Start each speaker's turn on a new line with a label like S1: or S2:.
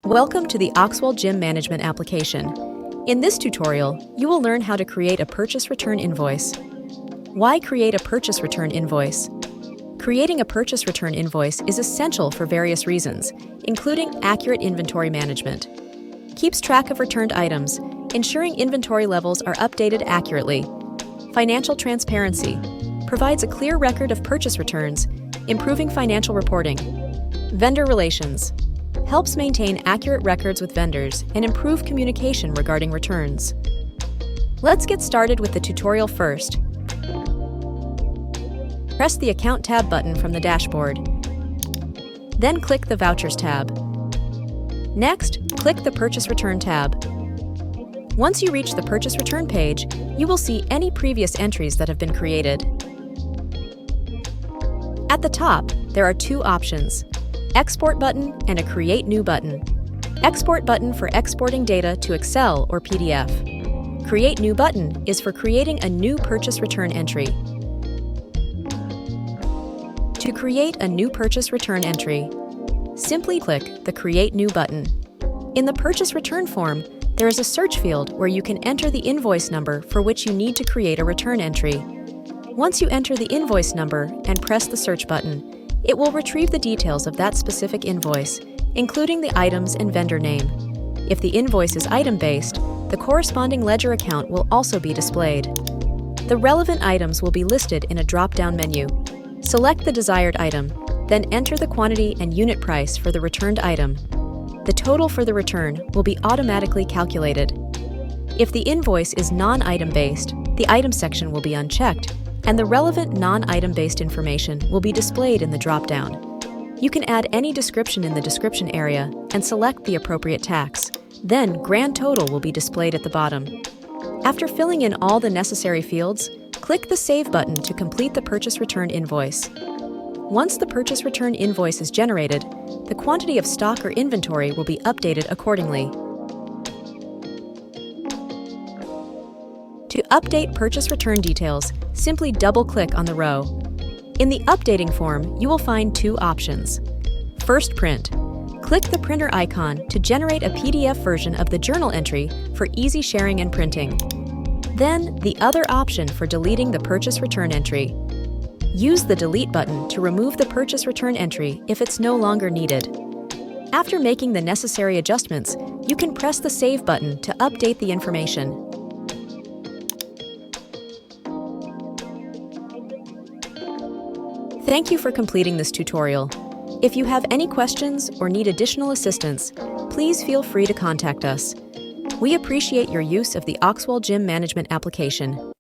S1: Welcome to the Auxwall Gym Management application. In this tutorial, you will learn how to create a purchase return invoice. Why create a purchase return invoice? Creating a purchase return invoice is essential for various reasons, including accurate inventory management. Keeps track of returned items, ensuring inventory levels are updated accurately. Financial transparency. Provides a clear record of purchase returns, improving financial reporting. Vendor relations. Helps maintain accurate records with vendors and improve communication regarding returns. Let's get started with the tutorial first. Press the Account tab button from the dashboard. Then click the Vouchers tab. Next, click the Purchase Return tab. Once you reach the Purchase Return page, you will see any previous entries that have been created. At the top, there are two options: Export button and a Create New button. Export button for exporting data to Excel or PDF. Create New button is for creating a new purchase return entry. To create a new purchase return entry, simply click the Create New button. In the purchase return form, there is a search field where you can enter the invoice number for which you need to create a return entry. Once you enter the invoice number and press the search button, it will retrieve the details of that specific invoice, including the items and vendor name. If the invoice is item-based, the corresponding ledger account will also be displayed. The relevant items will be listed in a drop-down menu. Select the desired item, then enter the quantity and unit price for the returned item. The total for the return will be automatically calculated. If the invoice is non-item based, the item section will be unchecked, and the relevant non-item-based information will be displayed in the drop-down. You can add any description in the description area and select the appropriate tax. Then, grand total will be displayed at the bottom. After filling in all the necessary fields, click the Save button to complete the purchase return invoice. Once the purchase return invoice is generated, the quantity of stock or inventory will be updated accordingly. To update purchase return details, simply double-click on the row. In the Updating form, you will find two options. First, Print. Click the printer icon to generate a PDF version of the journal entry for easy sharing and printing. Then, the other option for deleting the purchase return entry. Use the Delete button to remove the purchase return entry if it's no longer needed. After making the necessary adjustments, you can press the Save button to update the information. Thank you for completing this tutorial. If you have any questions or need additional assistance, please feel free to contact us. We appreciate your use of the Auxwall Gym Management application.